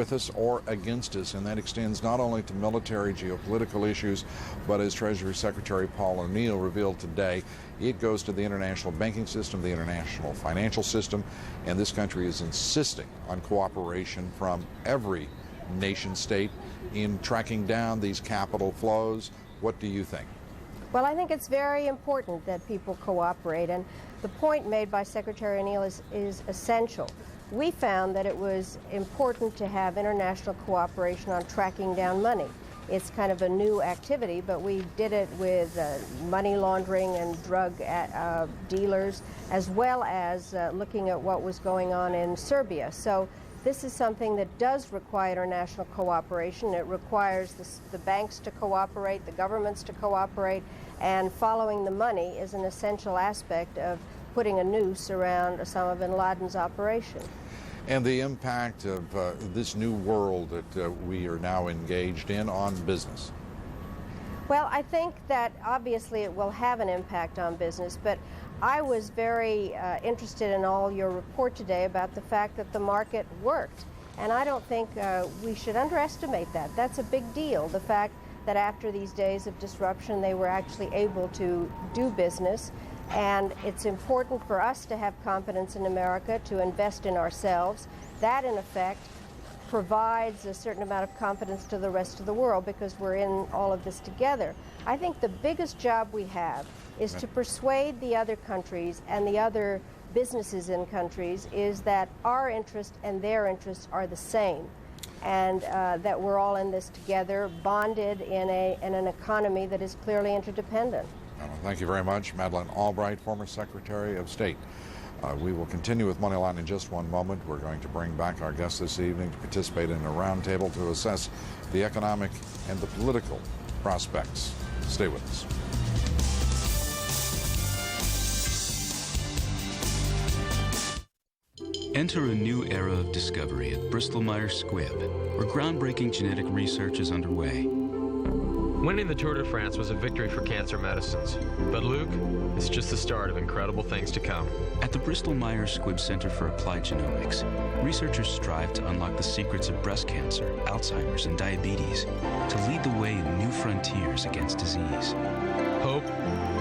with us or against us, and that extends not only to military, geopolitical issues, but as Treasury Secretary Paul O'Neill revealed today, it goes to the international banking system, the international financial system, and this country is insisting on cooperation from every nation state in tracking down these capital flows. What do you think? Well, I think it's very important that people cooperate, and the point made by Secretary O'Neill is essential. We found that it was important to have international cooperation on tracking down money. It's kind of a new activity, but we did it with money laundering and drug dealers, as well as looking at what was going on in Serbia. So this is something that does require international cooperation. It requires the banks to cooperate, the governments to cooperate, and following the money is an essential aspect of putting a noose around Osama bin Laden's operation. And the impact of this new world that we are now engaged in on business? Well, I think that obviously it will have an impact on business, but I was very interested in all your report today about the fact that the market worked. And I don't think we should underestimate that. That's a big deal, the fact that after these days of disruption, they were actually able to do business. And it's important for us to have confidence in America, to invest in ourselves. That, in effect, provides a certain amount of confidence to the rest of the world because we're in all of this together. I think the biggest job we have is to persuade the other countries and the other businesses in countries is that our interests and their interests are the same, and that we're all in this together, bonded in an economy that is clearly interdependent. Well, thank you very much, Madeleine Albright, former Secretary of State. We will continue with Moneyline in just one moment. We're going to bring back our guest this evening to participate in a roundtable to assess the economic and the political prospects. Stay with us. Enter a new era of discovery at Bristol-Myers Squibb, where groundbreaking genetic research is underway. Winning the Tour de France was a victory for cancer medicines. But Luke, it's just the start of incredible things to come. At the Bristol-Myers Squibb Center for Applied Genomics, researchers strive to unlock the secrets of breast cancer, Alzheimer's, and diabetes to lead the way in new frontiers against disease. Hope,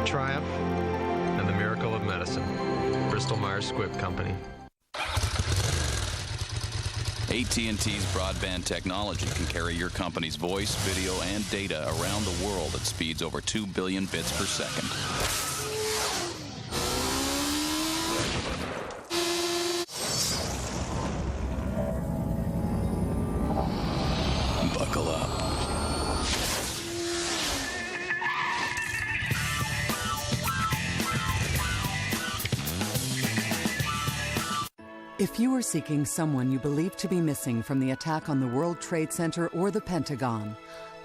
triumph, and the miracle of medicine. Bristol-Myers Squibb Company. AT&T's broadband technology can carry your company's voice, video, and data around the world at speeds over 2 billion bits per second. Buckle up. If you are seeking someone you believe to be missing from the attack on the World Trade Center or the Pentagon,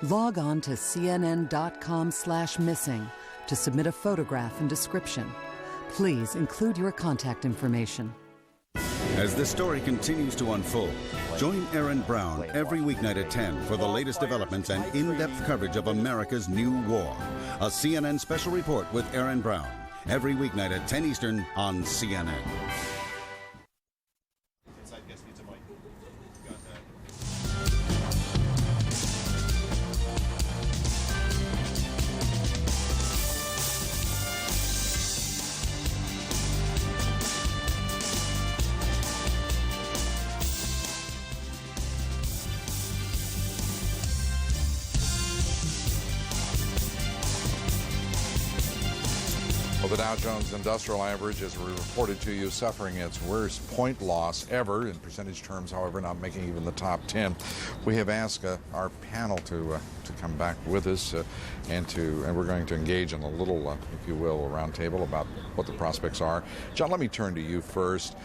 log on to cnn.com/missing to submit a photograph and description. Please include your contact information. As this story continues to unfold, join Aaron Brown every weeknight at 10 for the latest developments and in-depth coverage of America's new war. A CNN special report with Aaron Brown every weeknight at 10 Eastern on CNN. The Dow Jones Industrial Average, as we reported to you, suffering its worst point loss ever in percentage terms, however, not making even the top 10. We have asked our panel to come back with us and we're going to engage in a little, if you will, a roundtable about what the prospects are. John, let me turn to you first.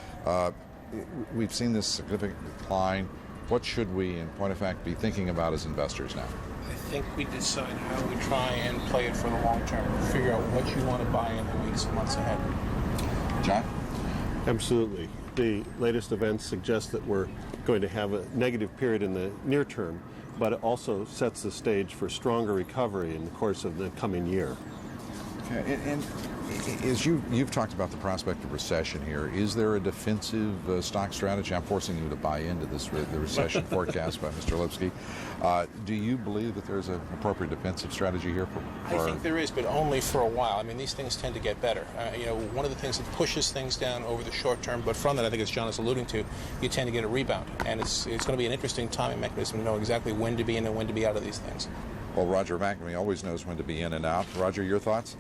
We've seen this significant decline. What should we, in point of fact, be thinking about as investors now? I think we decide how we try and play it for the long term. Figure out what you want to buy in the weeks and months ahead. John? Absolutely. The latest events suggest that we're going to have a negative period in the near term, but it also sets the stage for stronger recovery in the course of the coming year. Okay. And as you've talked about the prospect of recession here, is there a defensive stock strategy? I'm forcing you to buy into this the recession forecast by Mr. Lipsky. Do you believe that there's an appropriate defensive strategy here? I think there is, but only for a while. I mean, these things tend to get better. One of the things that pushes things down over the short term, but from that, I think as John is alluding to, you tend to get a rebound. And it's going to be an interesting timing mechanism to know exactly when to be in and when to be out of these things. Well, Roger McNamee always knows when to be in and out. Roger, your thoughts?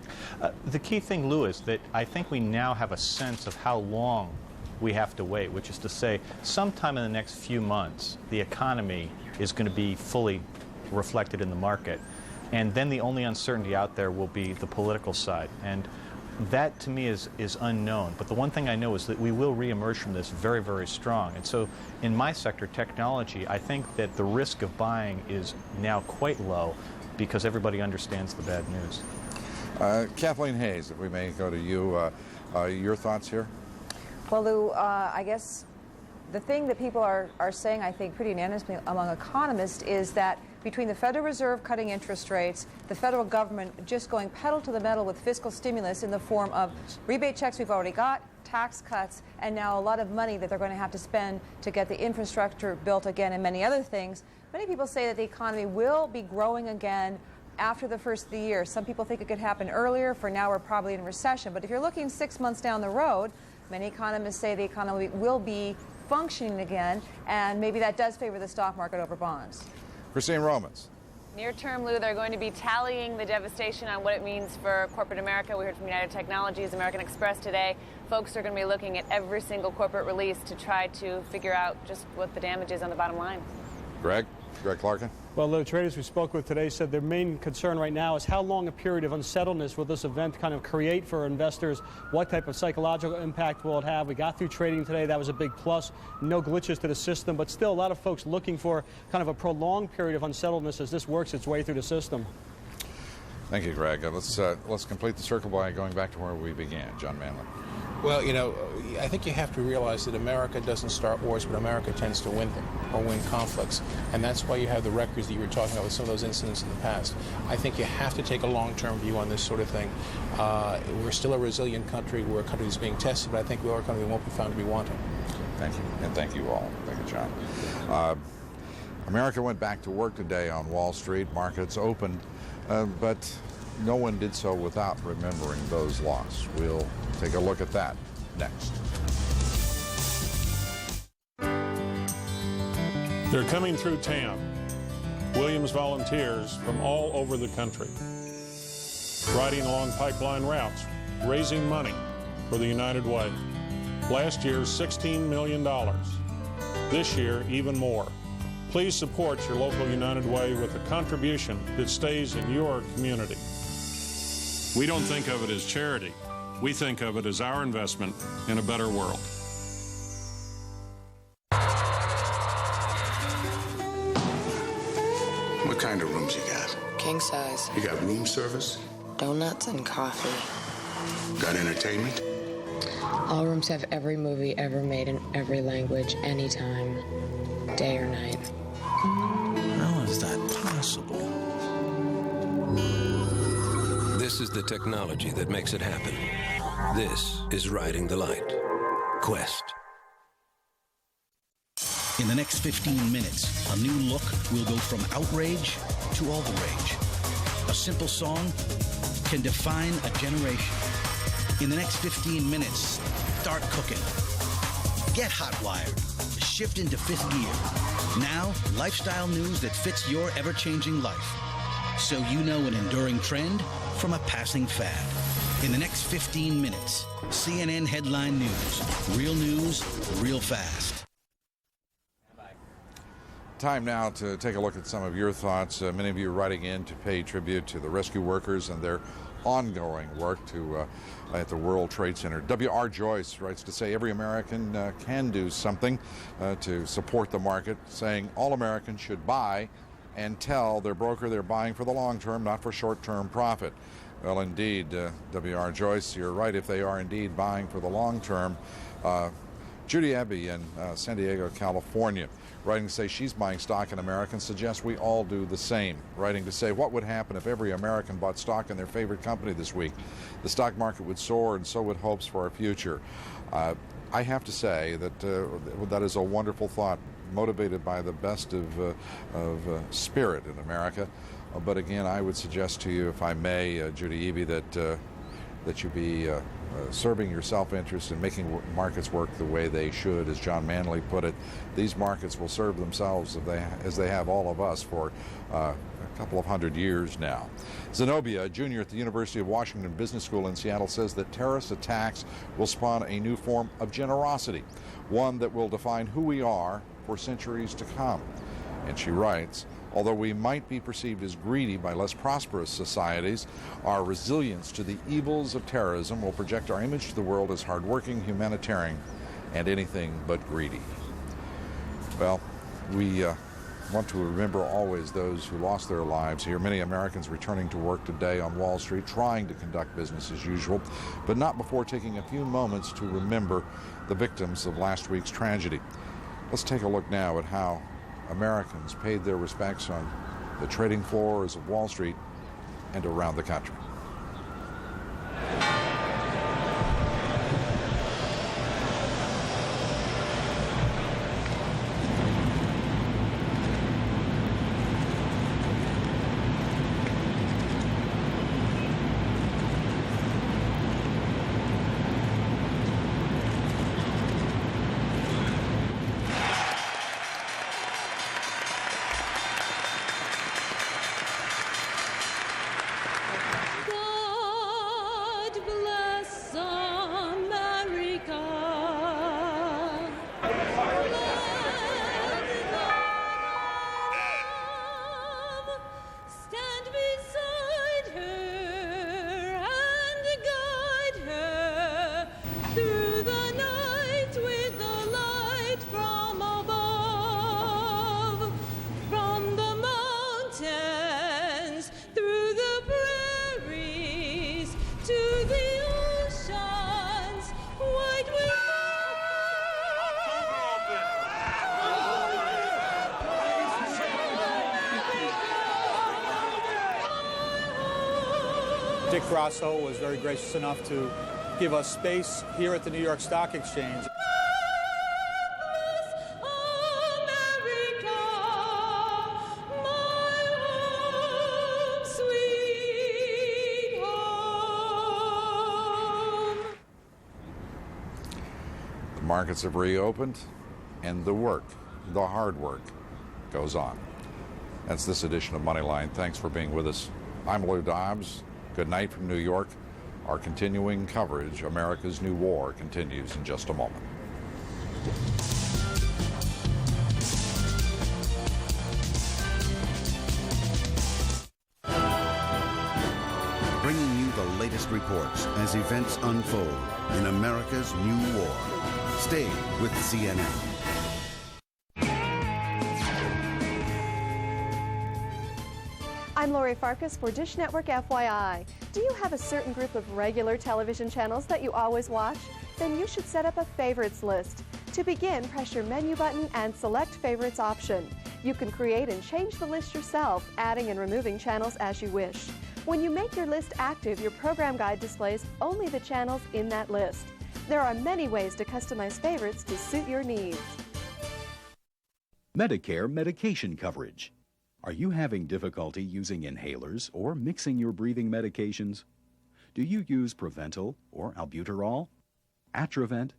The key thing, Lou, is that I think we now have a sense of how long we have to wait, which is to say sometime in the next few months, the economy is going to be fully reflected in the market. And then the only uncertainty out there will be the political side. And that, to me, is unknown. But the one thing I know is that we will reemerge from this very, very strong. And so in my sector, technology, I think that the risk of buying is now quite low because everybody understands the bad news. Kathleen Hayes, if we may go to you. Your thoughts here? Well, Lou, I guess the thing that people are saying, I think, pretty unanimously among economists is that between the Federal Reserve cutting interest rates, the federal government just going pedal to the metal with fiscal stimulus in the form of rebate checks we've already got, tax cuts, and now a lot of money that they're going to have to spend to get the infrastructure built again and many other things. Many people say that the economy will be growing again after the first of the year. Some people think it could happen earlier. For now, we're probably in recession. But if you're looking 6 months down the road, many economists say the economy will be functioning again, and maybe that does favor the stock market over bonds. Christine Romans. Near term, Lou, they're going to be tallying the devastation on what it means for corporate America. We heard from United Technologies, American Express today. Folks are going to be looking at every single corporate release to try to figure out just what the damage is on the bottom line. Greg Clarkin. Well, the traders we spoke with today said their main concern right now is how long a period of unsettledness will this event kind of create for investors? What type of psychological impact will it have? We got through trading today. That was a big plus. No glitches to the system, but still a lot of folks looking for kind of a prolonged period of unsettledness as this works its way through the system. Thank you, Greg. Let's complete the circle by going back to where we began. John Manley. Well, I think you have to realize that America doesn't start wars, but America tends to win them or win conflicts. And that's why you have the records that you were talking about with some of those incidents in the past. I think you have to take a long-term view on this sort of thing. We're still a resilient country. We're a country that's being tested, but I think we are a country that won't be found to be wanting. Thank you. And thank you all. Thank you, John. America went back to work today on Wall Street. Markets opened, but no one did so without remembering those lost. We'll take a look at that next. They're coming through TAM, Williams volunteers from all over the country, riding along pipeline routes, raising money for the United Way. Last year, $16 million. This year, even more. Please support your local United Way with a contribution that stays in your community. We don't think of it as charity. We think of it as our investment in a better world. What kind of rooms you got? King size. You got room service? Donuts and coffee. Got entertainment? All rooms have every movie ever made in every language, anytime, day or night. How is that possible? This is the technology that makes it happen. This is Riding the Light. Quest. In the next 15 minutes, a new look will go from outrage to all the rage. A simple song can define a generation. In the next 15 minutes, start cooking. Get hot-wired. Shift into fifth gear. Now, lifestyle news that fits your ever-changing life. So you know an enduring trend from a passing fad. In the next 15 minutes, CNN Headline News, real fast. Time now to take a look at some of your thoughts. Many of you are writing in to pay tribute to the rescue workers and their ongoing work at the World Trade Center. W.R. Joyce writes to say every American can do something to support the market, saying all Americans should buy and tell their broker they're buying for the long term, not for short-term profit. Well, indeed, W.R. Joyce, you're right if they are indeed buying for the long term. Judy Abbey in San Diego, California writing to say she's buying stock in America and suggests we all do the same. Writing to say, what would happen if every American bought stock in their favorite company this week? The stock market would soar, and so would hopes for our future. I have to say that that is a wonderful thought, motivated by the best of spirit in America. But again, I would suggest to you, if I may, Judy Eby, that you be serving your self-interest and making markets work the way they should. As John Manley put it, these markets will serve themselves as they have all of us for a couple of hundred years now. Zenobia, a junior at the University of Washington Business School in Seattle, says that terrorist attacks will spawn a new form of generosity, one that will define who we are for centuries to come. And she writes, although we might be perceived as greedy by less prosperous societies, our resilience to the evils of terrorism will project our image to the world as hardworking, humanitarian, and anything but greedy. Well, we want to remember always those who lost their lives here. Many Americans returning to work today on Wall Street, trying to conduct business as usual, but not before taking a few moments to remember the victims of last week's tragedy. Let's take a look now at how Americans paid their respects on the trading floors of Wall Street and around the country. Dick Grasso was very gracious enough to give us space here at the New York Stock Exchange. The markets have reopened, and the hard work, goes on. That's this edition of Moneyline. Thanks for being with us. I'm Lou Dobbs. Good night from New York. Our continuing coverage, America's New War, continues in just a moment. Bringing you the latest reports as events unfold in America's New War. Stay with CNN. I'm Lori Farkas for Dish Network FYI. Do you have a certain group of regular television channels that you always watch? Then you should set up a favorites list. To begin, press your menu button and select Favorites option. You can create and change the list yourself, adding and removing channels as you wish. When you make your list active, your program guide displays only the channels in that list. There are many ways to customize favorites to suit your needs. Medicare medication coverage. Are you having difficulty using inhalers or mixing your breathing medications? Do you use Proventil or Albuterol, Atrovent,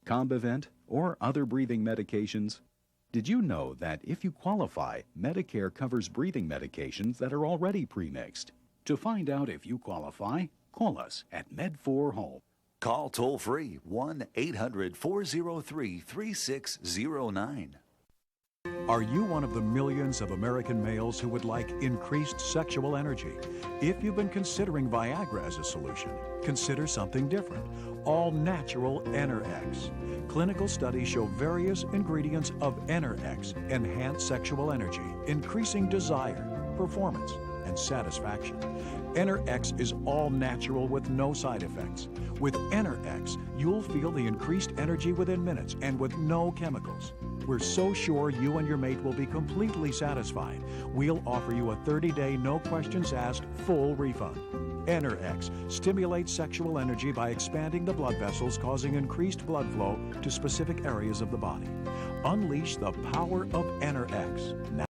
Combivent, or other breathing medications? Did you know that if you qualify, Medicare covers breathing medications that are already premixed? To find out if you qualify, call us at Med4Home. Call toll-free 1-800-403-3609. Are you one of the millions of American males who would like increased sexual energy? If you've been considering Viagra as a solution, consider something different. All-natural Enerx. Clinical studies show various ingredients of Enerx enhance sexual energy, increasing desire, performance, and satisfaction. Enerx is all natural with no side effects. With Enerx, you'll feel the increased energy within minutes and with no chemicals. We're so sure you and your mate will be completely satisfied. We'll offer you a 30-day, no questions asked, full refund. Enerx stimulates sexual energy by expanding the blood vessels, causing increased blood flow to specific areas of the body. Unleash the power of Enerx now.